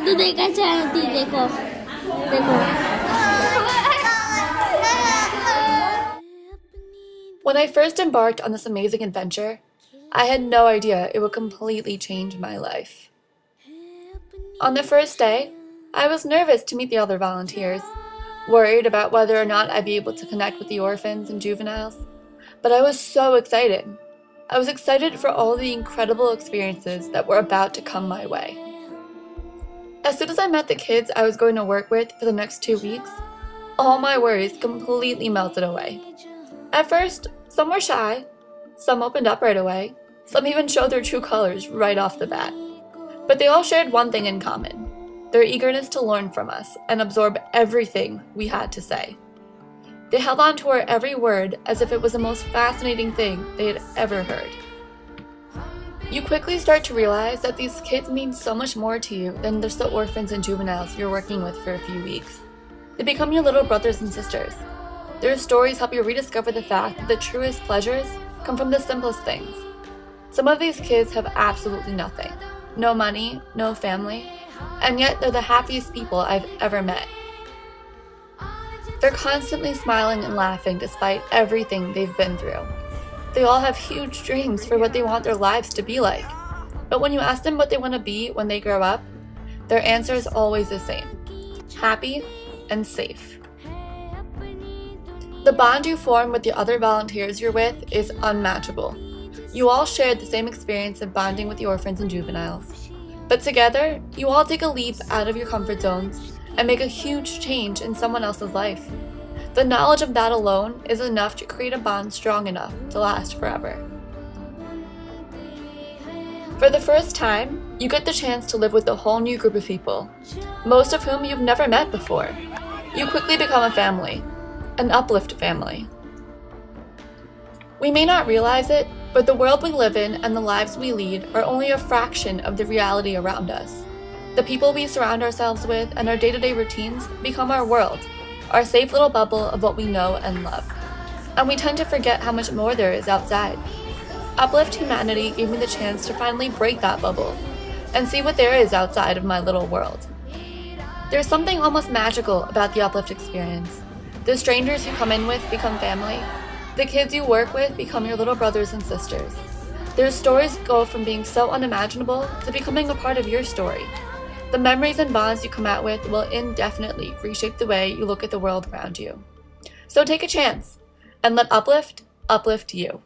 दूध का चाहती देखो देखो। When I first embarked on this amazing adventure, I had no idea it would completely change my life. On the first day, I was nervous to meet the other volunteers, worried about whether or not I'd be able to connect with the orphans and juveniles, but I was so excited. I was excited for all the incredible experiences that were about to come my way. As soon as I met the kids I was going to work with for the next 2 weeks, all my worries completely melted away. At first, some were shy, some opened up right away, some even showed their true colors right off the bat. But they all shared one thing in common: their eagerness to learn from us and absorb everything we had to say. They held on to our every word as if it was the most fascinating thing they had ever heard. You quickly start to realize that these kids mean so much more to you than just the orphans and juveniles you're working with for a few weeks. They become your little brothers and sisters. Their stories help you rediscover the fact that the truest pleasures come from the simplest things. Some of these kids have absolutely nothing. No money, no family, and yet they're the happiest people I've ever met. They're constantly smiling and laughing despite everything they've been through. They all have huge dreams for what they want their lives to be like. But when you ask them what they want to be when they grow up, their answer is always the same: happy and safe. The bond you form with the other volunteers you're with is unmatchable. You all shared the same experience of bonding with the orphans and juveniles. But together, you all take a leap out of your comfort zones and make a huge change in someone else's life. The knowledge of that alone is enough to create a bond strong enough to last forever. For the first time, you get the chance to live with a whole new group of people, most of whom you've never met before. You quickly become a family, an Uplift family. We may not realize it, but the world we live in and the lives we lead are only a fraction of the reality around us. The people we surround ourselves with and our day-to-day routines become our world, our safe little bubble of what we know and love. And we tend to forget how much more there is outside. Uplift Humanity gave me the chance to finally break that bubble and see what there is outside of my little world. There's something almost magical about the Uplift experience. The strangers you come in with become family. The kids you work with become your little brothers and sisters. Their stories go from being so unimaginable to becoming a part of your story. The memories and bonds you come out with will indefinitely reshape the way you look at the world around you. So take a chance and let Uplift uplift you.